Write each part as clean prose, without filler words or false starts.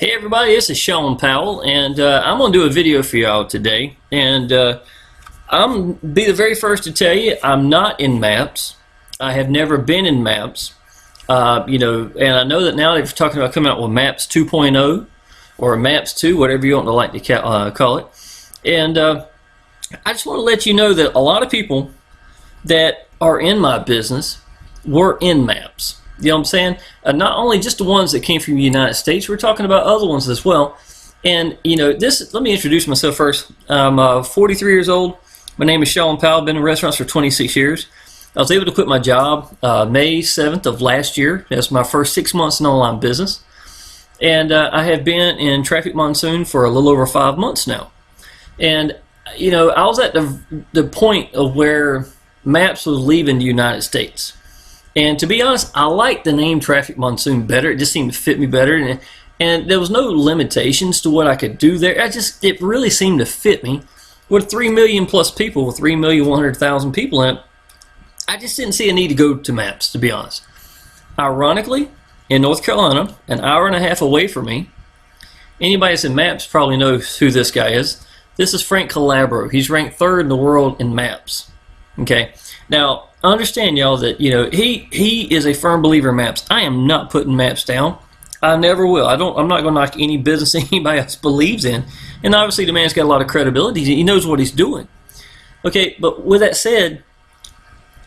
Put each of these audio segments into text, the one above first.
Hey everybody, this is Sean Powell, and I'm going to do a video for y'all today. And I'm be the very first to tell you I'm not in Maps. I have never been in Maps. And I know that now they're talking about coming out with Maps 2.0 or Maps 2, whatever you want to like to call it. And I just want to let you know that a lot of people that are in my business were in Maps. You know what I'm saying? Not only just the ones that came from the United States, we're talking about other ones as well. And, let me introduce myself first. I'm 43 years old. My name is Sean Powell. I've been in restaurants for 26 years. I was able to quit my job May 7th of last year. That's my first 6 months in online business. And I have been in Traffic Monsoon for a little over 5 months now. And, I was at the point of where Maps was leaving the United States. And to be honest, I like the name Traffic Monsoon better. It just seemed to fit me better. And there was no limitations to what I could do there. It really seemed to fit me. With 3 million plus people, with 3,100,000 people in it, I just didn't see a need to go to Maps, to be honest. Ironically, in North Carolina, an hour and a half away from me, anybody that's in Maps probably knows who this guy is. This is Frank Calabro. He's ranked 3rd in the world in Maps. Okay? Now, understand, y'all, that he is a firm believer in Maps. I am not putting Maps down. I never will. I'm not going to knock any business anybody else believes in. And obviously, the man's got a lot of credibility. He knows what he's doing. Okay, but with that said,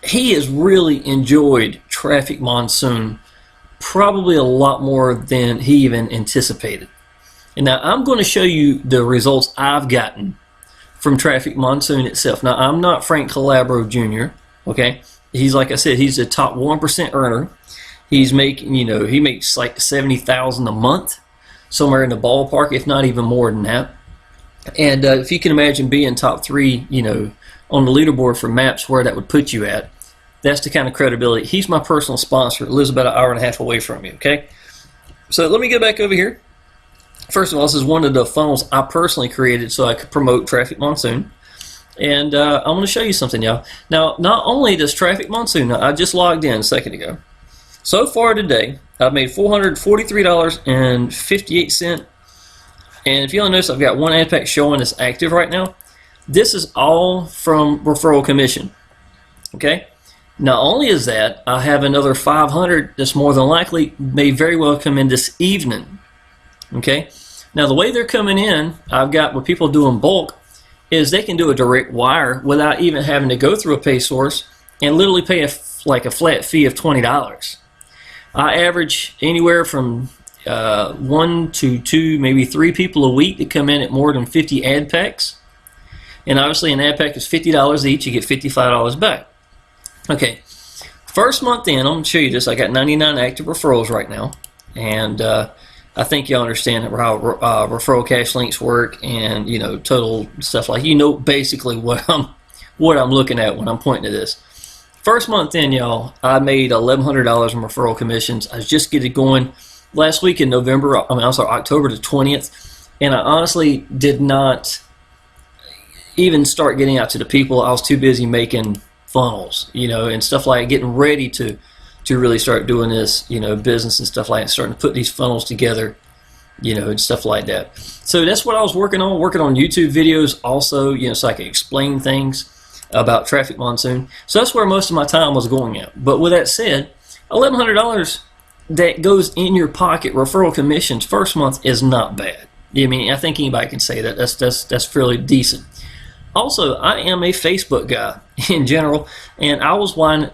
he has really enjoyed Traffic Monsoon probably a lot more than he even anticipated. And now I'm going to show you the results I've gotten from Traffic Monsoon itself. Now, I'm not Frank Calabro Jr., okay? He's, like I said, he's a top 1% earner. He's making, he makes like $70,000 a month, somewhere in the ballpark, if not even more than that. And if you can imagine being top 3, on the leaderboard for Maps, where that would put you at, that's the kind of credibility. He's my personal sponsor. Lives about an hour and a half away from me, okay? So let me get back over here. First of all, this is one of the funnels I personally created so I could promote Traffic Monsoon. And I'm going to show you something, y'all. Now, not only does Traffic Monsoon, I just logged in a second ago. So far today, I've made $443.58. And if you notice, I've got one ad pack showing that's active right now. This is all from referral commission. Okay? Not only is that, I have another 500 that's more than likely may very well come in this evening. Okay? Now, the way they're coming in, I've got what people do in bulk, is they can do a direct wire without even having to go through a pay source and literally pay a flat fee of $20. I average anywhere from 1 to 2, maybe 3 people a week that come in at more than 50 ad packs. And obviously an ad pack is $50 each. You get $55 back. Okay, first month in, I'm going to show you this. I got 99 active referrals right now. And I think you understand how referral cash links work, and total stuff like basically what I'm looking at when I'm pointing to this. First month in, y'all, I made $1,100 in referral commissions. I was just getting going last week in October the 20th, and I honestly did not even start getting out to the people. I was too busy making funnels, and stuff like getting ready to really start doing this, business and stuff like that, starting to put these funnels together, and stuff like that. So that's what I was working on YouTube videos also, so I could explain things about Traffic Monsoon. So that's where most of my time was going at. But with that said, $1,100 that goes in your pocket, referral commissions, first month is not bad. I think anybody can say that. That's fairly decent. Also, I am a Facebook guy in general, and I was one.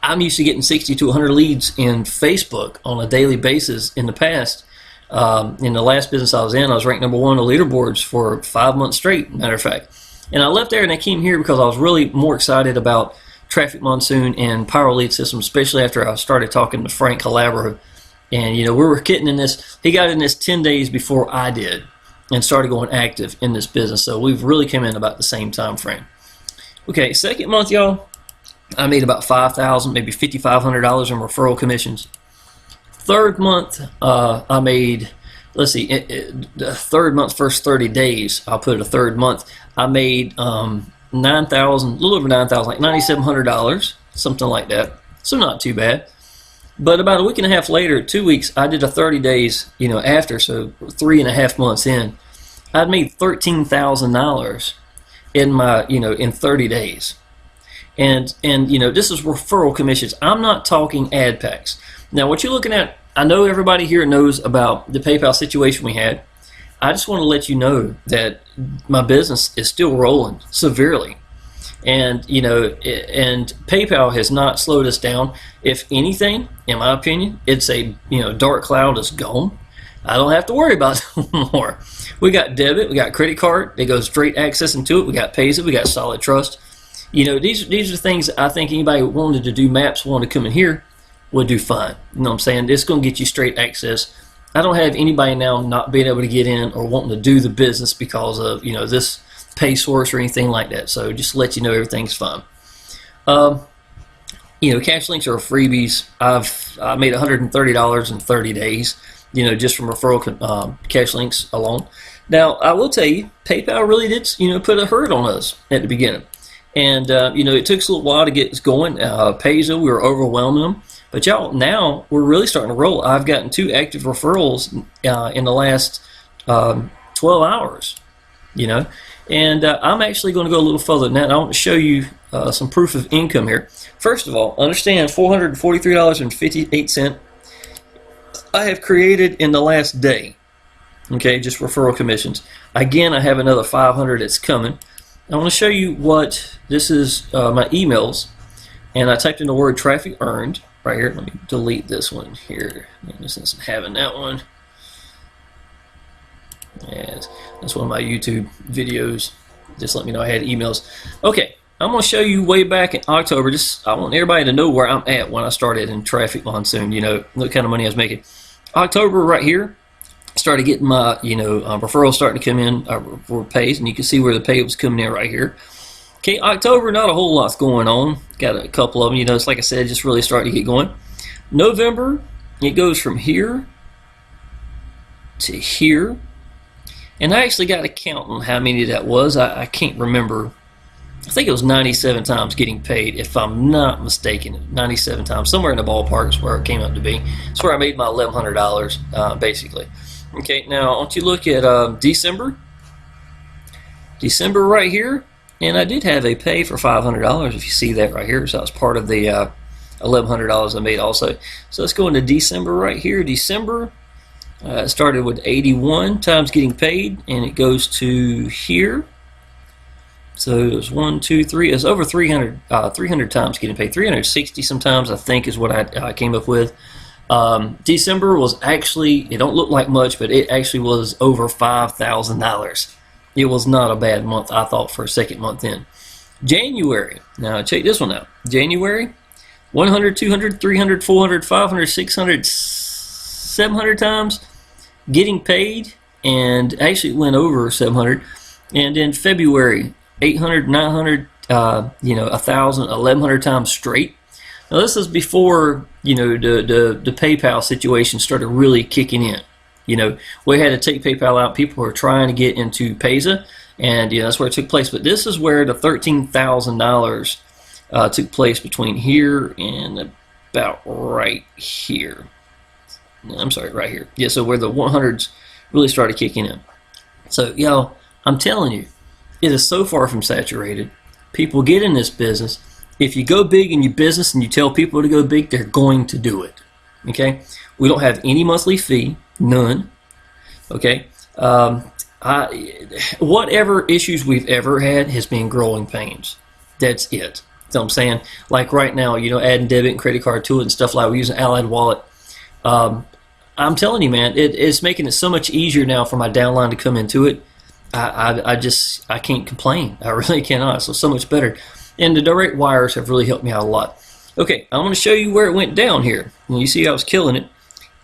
I'm used to getting 60 to 100 leads in Facebook on a daily basis in the past. In the last business I was in, I was ranked number 1 on the leaderboards for 5 months straight, matter of fact. And I left there and I came here because I was really more excited about Traffic Monsoon and Pyro Lead System, especially after I started talking to Frank Calabro. And, we were getting in this. He got in this 10 days before I did and started going active in this business. So we've really come in about the same time frame. Okay, second month, y'all, I made about $5,000, maybe $5,500 in referral commissions. Third month, I made, the third month, first 30 days, I'll put it a third month, I made $9,000, a little over $9,000, like $9,700, something like that. So not too bad. But about a week and a half later, 2 weeks, I did a 30 days, after, so 3.5 months in, I'd made $13,000 in my, in 30 days. And this is referral commissions. I'm not talking ad packs. Now, what you're looking at, I know everybody here knows about the PayPal situation we had. I just want to let you know that my business is still rolling severely. And and PayPal has not slowed us down. If anything, in my opinion, it's a dark cloud is gone. I don't have to worry about it anymore. We got debit, we got credit card. They go straight access into it. We got Payza, we got Solid Trust. These are things I think anybody who wanted to do maps, wanted to come in here, would do fine. You know what I'm saying? It's going to get you straight access. I don't have anybody now not being able to get in or wanting to do the business because of this pay source or anything like that. So just to let you know, everything's fine. Cash links are freebies. I made $130 in 30 days. Just from referral cash links alone. Now I will tell you, PayPal really did put a hurt on us at the beginning, and it took us a little while to get us going. Payza, we were overwhelming them, but y'all, now we're really starting to roll. I've gotten 2 active referrals in the last 12 hours. And I'm actually going to go a little further than that. I want to show you some proof of income here. First of all, understand $443.58 I have created in the last day. Okay, just referral commissions. Again, I have another 500 that's coming. I want to show you what this is. My emails, and I typed in the word traffic earned right here. Let me delete this one here. This isn't having that one. Yes, that's one of my YouTube videos. Just let me know I had emails. Okay, I'm going to show you way back in October. I want everybody to know where I'm at when I started in Traffic Monsoon. What kind of money I was making. October right here, started getting my referrals starting to come in for pays, and you can see where the pay was coming in right here. Okay, October, not a whole lot's going on. Got a couple of them. It's like I said, just really starting to get going. November, it goes from here to here. And I actually got a count on how many that was. I can't remember. I think it was 97 times getting paid, if I'm not mistaken. 97 times, somewhere in the ballpark is where it came up to be. It's where I made my $1,100, basically. Okay, now I want you to look at December. December right here, and I did have a pay for $500, if you see that right here. So that was part of the $1,100 I made also. So let's go into December right here. December. It started with 81 times getting paid, and it goes to here. So it was 1, 2, 3. It's over 300 times getting paid. 360 sometimes, I think, is what I came up with. December was actually, it don't look like much, but it actually was over $5,000. It was not a bad month, I thought, for a second month in. January. Now check this one out. January, 100, 200, 300, 400, 500, 600, 700 times getting paid, and actually it went over 700. And in February, 800, 900, 1,000, 1,100 times straight. Now this is before the PayPal situation started really kicking in. We had to take PayPal out. People were trying to get into Payza, and that's where it took place. But this is where the $13,000 took place, between here and about right here. I'm sorry, right here. Yeah, so where the 100s really started kicking in. So, y'all, I'm telling you, it is so far from saturated. People get in this business. If you go big in your business and you tell people to go big, they're going to do it. Okay? We don't have any monthly fee, none. Okay? Whatever issues we've ever had has been growing pains. That's it. You know what I'm saying? Like right now, adding debit and credit card to it and stuff like that. We're using Allied Wallet. I'm telling you, man, it's making it so much easier now for my downline to come into it. I can't complain. I really cannot. So much better. And the direct wires have really helped me out a lot. Okay, I'm going to show you where it went down here. And you see I was killing it.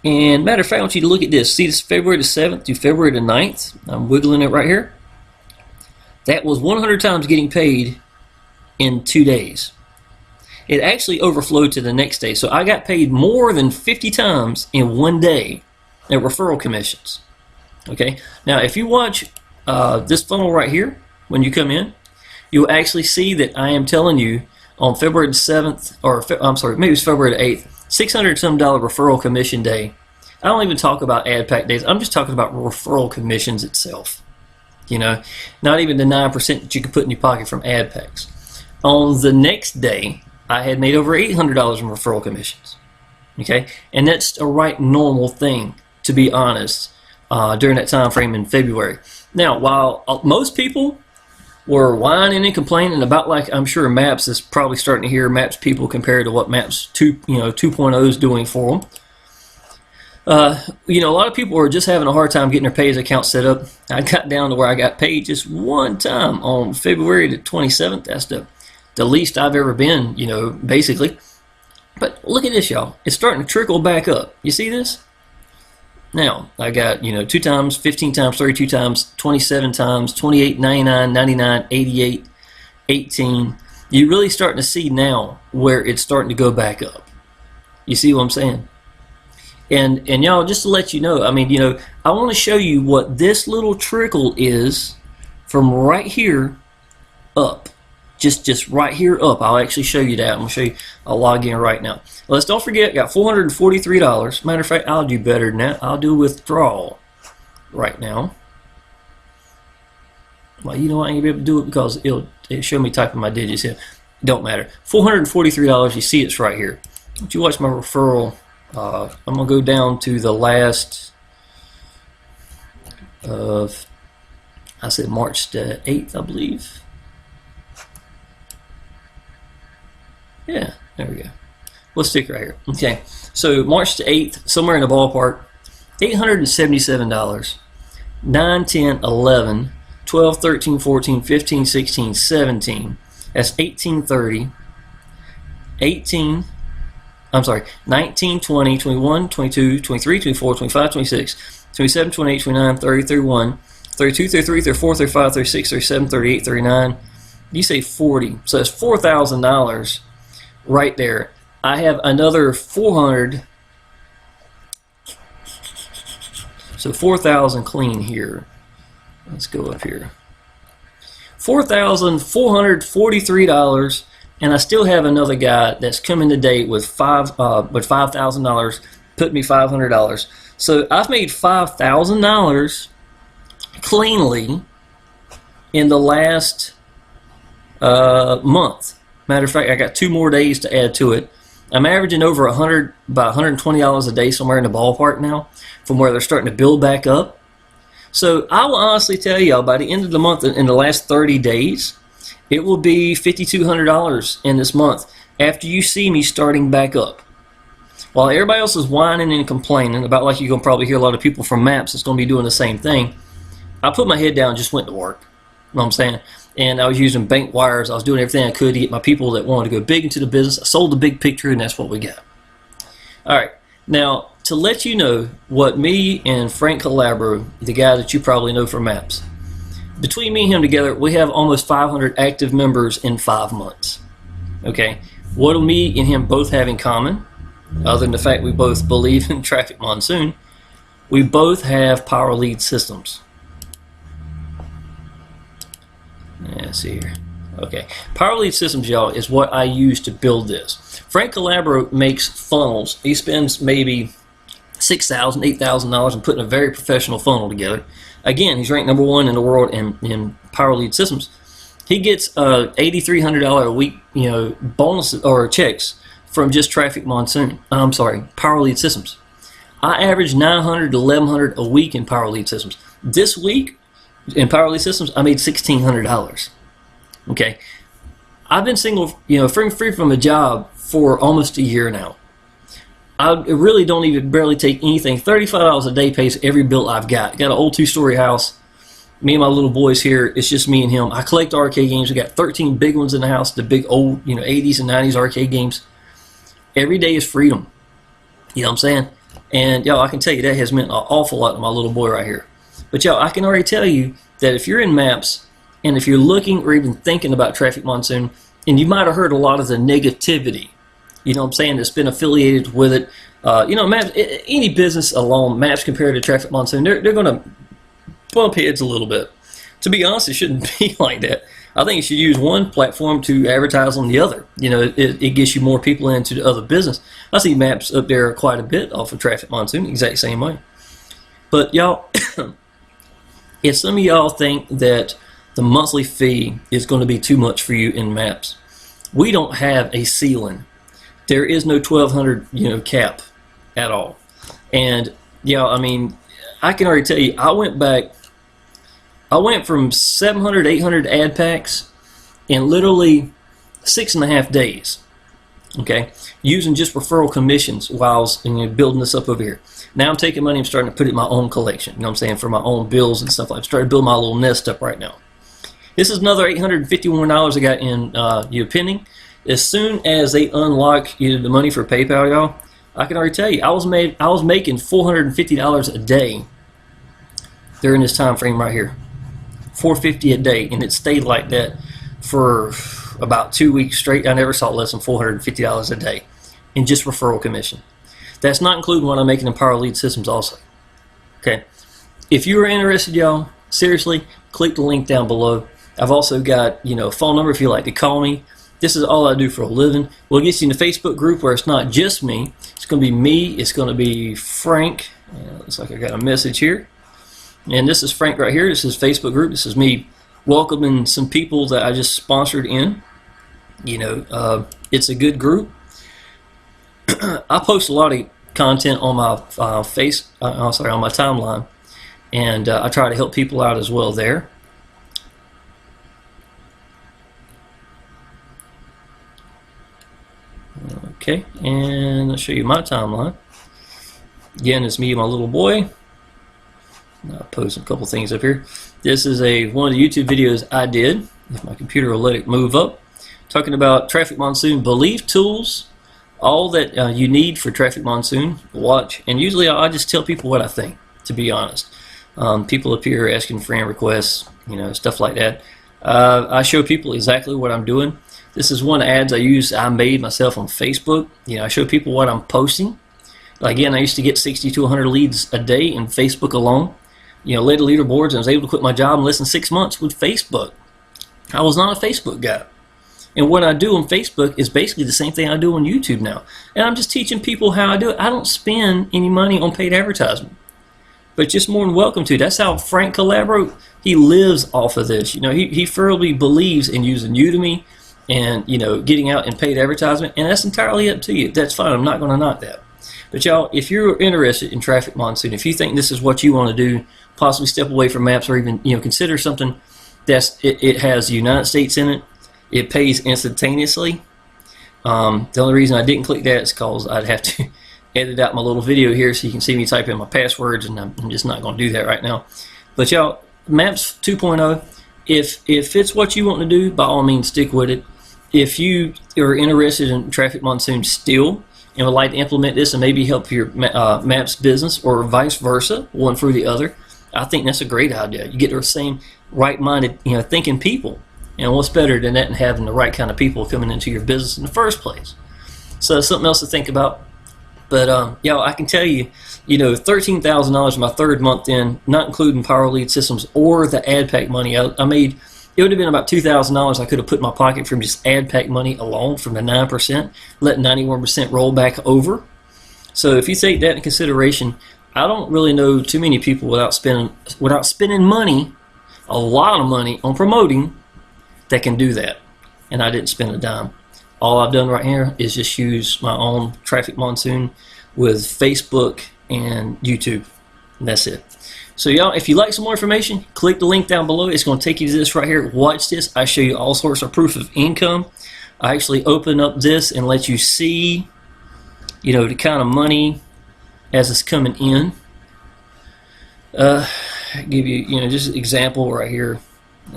And matter of fact, I want you to look at this. See this February the 7th to February the 9th? I'm wiggling it right here. That was 100 times getting paid in 2 days. It actually overflowed to the next day. So I got paid more than 50 times in 1 day at referral commissions. Okay. Now, if you watch this funnel right here, when you come in, you'll actually see that I am telling you on February the 7th, or I'm sorry, maybe it's February the 8th, $600 some referral commission day. I don't even talk about ad pack days. I'm just talking about referral commissions itself. You know, not even the 9% that you can put in your pocket from ad packs. On the next day, I had made over $800 in referral commissions. Okay, and that's a right normal thing, to be honest, during that time frame in February. Now, while most people were whining and complaining about, like I'm sure Maps is probably starting to hear Maps people compared to what Maps 2.0 is doing for them. A lot of people were just having a hard time getting their Pages account set up. I got down to where I got paid just one time on February the 27th. That's the least I've ever been, basically. But look at this, y'all. It's starting to trickle back up. You see this? Now, I got, 2 times, 15 times, 32 times, 27 times, 28, 99, 99, 88, 18. You're really starting to see now where it's starting to go back up. You see what I'm saying? And y'all, just to let you know, I want to show you what this little trickle is from right here up. Just right here up. I'll actually show you that. I'm going to show you. I'll log in right now. Let's don't forget, got $443. Matter of fact, I'll do better than that. I'll do withdrawal right now. Well, you know what? I ain't going to be able to do it because it'll show me typing my digits here. Don't matter. $443. You see it's right here. If you watch my referral, I'm going to go down to the last of, I said March the 8th, I believe. Yeah, there we go. We'll stick right here. Okay, so March the 8th, somewhere in the ballpark, $877. 9, 10, 11, 12, 13, 14, 15, 16, 17. That's 1830. 19, 20, 21, 22, 23, 24, 25, 26, 27, 28, 29, 30, 31, 32, 33, 34, 35, 36, 37, 38, 39. You say 40. So that's $4,000 right there. I have another 400. So 4,000 clean here. Let's go up here. $4,443, and I still have another guy that's coming today with $5,000, put me $500. So I've made $5,000 cleanly in the last month. Matter of fact, I got 2 more days to add to it. I'm averaging over about $120 a day, somewhere in the ballpark now, from where they're starting to build back up. So I will honestly tell y'all, by the end of the month, in the last 30 days, it will be $5,200 in this month after you see me starting back up. While everybody else is whining and complaining about, like you're going to probably hear a lot of people from Maps that's going to be doing the same thing, I put my head down and just went to work. You know what I'm saying? And I was using bank wires. I was doing everything I could to get my people that wanted to go big into the business. I sold the big picture, and that's what we got. All right. Now, to let you know what me and Frank Calabro, the guy that you probably know from Maps, between me and him together, we have almost 500 active members in 5 months. Okay? What do me and him both have in common, other than the fact we both believe in Traffic Monsoon? We both have Power Lead systems. Let's see here. Okay. Power Lead systems, y'all, is what I use to build this. Frank Calabro makes funnels. He spends maybe $6,000, $8,000 in putting a very professional funnel together. Again, he's ranked #1 in the world in Power Lead systems. He gets $8,300 a week, bonuses or checks from just Traffic Monsoon. I'm sorry, Power Lead systems. I average $900 to $1,100 a week in Power Lead systems. This week in Power Lead systems, I made $1,600. Okay, I've been single, free from a job for almost a year now. I really don't even barely take anything. $35 a day pays every bill I've got. Got an old 2-story house. Me and my little boys here. It's just me and him. I collect arcade games. We got 13 big ones in the house. The big old, 80s and 90s arcade games. Every day is freedom. You know what I'm saying? And y'all, I can tell you that has meant an awful lot to my little boy right here. But y'all, I can already tell you that if you're in Maps and if you're looking or even thinking about Traffic Monsoon, and you might have heard a lot of the negativity, you know what I'm saying, that's been affiliated with it. Maps, any business alone, Maps compared to Traffic Monsoon, they're going to bump heads a little bit. To be honest, it shouldn't be like that. I think you should use one platform to advertise on the other. You know, it gets you more people into the other business. I see Maps up there quite a bit off of Traffic Monsoon, exact same way. But y'all, if some of y'all think that the monthly fee is going to be too much for you in Maps, we don't have a ceiling. There is no 1,200 cap at all. And I mean, I can already tell you, I went from 700 to 800 ad packs in literally 6.5 days. Okay, using just referral commissions while I was building this up over here. Now I'm taking money and starting to put it in my own collection. You know what I'm saying, for my own bills and stuff like that. I'm starting to build my little nest up right now. This is another $851 I got in pending. As soon as they unlock the money for PayPal, y'all, I can already tell you, I was making $450 a day during this time frame right here. $450 a day, and it stayed like that for about 2 weeks straight. I never saw less than $450 a day in just referral commission. That's not including what I'm making in Power Lead Systems also. Okay, if you are interested, y'all, seriously, click the link down below. I've also got a phone number if you'd like to call me. This is all I do for a living. We'll get you in the Facebook group where it's not just me. It's going to be me. It's going to be Frank. Looks like I got a message here. And this is Frank right here. This is Facebook group. This is me welcoming some people that I just sponsored in. It's a good group. I post a lot of content on my on my timeline, and I try to help people out as well there. Okay, and I'll show you my timeline. Again, it's me and my little boy. I'll post a couple things up here. This is one of the YouTube videos I did, if my computer will let it move up, talking about Traffic Monsoon belief tools, all that you need for Traffic Monsoon. Watch, and usually I just tell people what I think, to be honest. People up here asking friend requests, stuff like that. I show people exactly what I'm doing. This is one of the ads I made myself on Facebook. I show people what I'm posting. Again, I used to get 60 to 100 leads a day in Facebook alone. Led the leaderboards, and I was able to quit my job in less than 6 months with Facebook. I was not a Facebook guy. And what I do on Facebook is basically the same thing I do on YouTube now. And I'm just teaching people how I do it. I don't spend any money on paid advertisement. But just more than welcome to. That's how Frank Calabro, he lives off of this. He thoroughly believes in using Udemy and, getting out in paid advertisement. And that's entirely up to you. That's fine. I'm not going to knock that. But y'all, if you're interested in Traffic Monsoon, if you think this is what you want to do, possibly step away from Maps, or even consider something it has the United States in it. It pays instantaneously. The only reason I didn't click that is because I'd have to edit out my little video here so you can see me type in my passwords, and I'm just not going to do that right now. But y'all, Maps 2.0, if it's what you want to do, by all means stick with it. If you are interested in Traffic Monsoon still and would like to implement this and maybe help your Maps business, or vice versa, one through the other, I think that's a great idea. You get the same right-minded, thinking people. And what's better than that than having the right kind of people coming into your business in the first place? So that's something else to think about. But I can tell you, $13,000 my third month in, not including Power Lead Systems or the ad pack money I made. It would have been about $2,000 I could have put in my pocket from just ad pack money alone, from the 9%, let 91% roll back over. So if you take that into consideration, I don't really know too many people without spending money, a lot of money on promoting, that can do that. And I didn't spend a dime. All I've done right here is just use my own Traffic Monsoon with Facebook and YouTube. And that's it. So y'all, if you'd like some more information, click the link down below. It's going to take you to this right here. Watch this. I show you all sorts of proof of income. I actually open up this and let you see, the kind of money as it's coming in. Give you, just an example right here.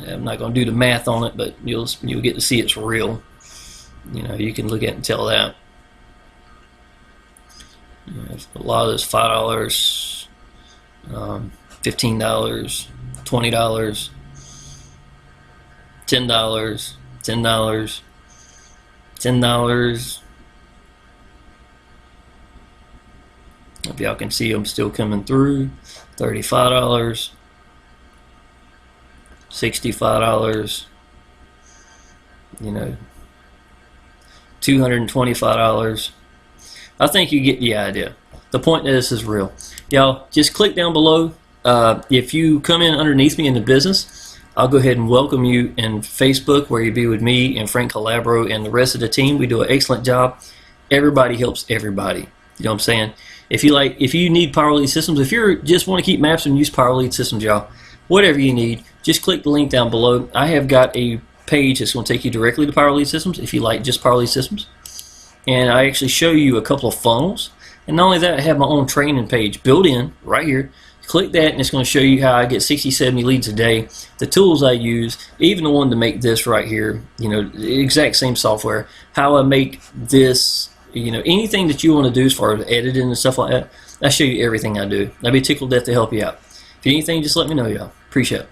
I'm not going to do the math on it, but you'll get to see it's real. You can look at it and tell that. A lot of this $5, $15, $20, $10, $10, $10. If y'all can see them still coming through. $35, $65, you know, $225. I think you get the idea. The point is, this is real. Y'all, just click down below. If you come in underneath me in the business, I'll go ahead and welcome you in Facebook, where you be with me and Frank Calabro and the rest of the team. We do an excellent job. Everybody helps everybody. You know what I'm saying? If you need Power Lead Systems, if you just want to keep maps and use Power Lead Systems, y'all, whatever you need, just click the link down below. I have got a page that's going to take you directly to Power Lead Systems if you like just Power Lead Systems. And I actually show you a couple of funnels. And not only that, I have my own training page built in right here. Click that and it's going to show you how I get 60, 70 leads a day, the tools I use, even the one to make this right here, you know, the exact same software, how I make this, you know, anything that you want to do as far as editing and stuff like that. I show you everything I do. I'd be tickled death to help you out. If you need anything, just let me know, y'all. Appreciate it.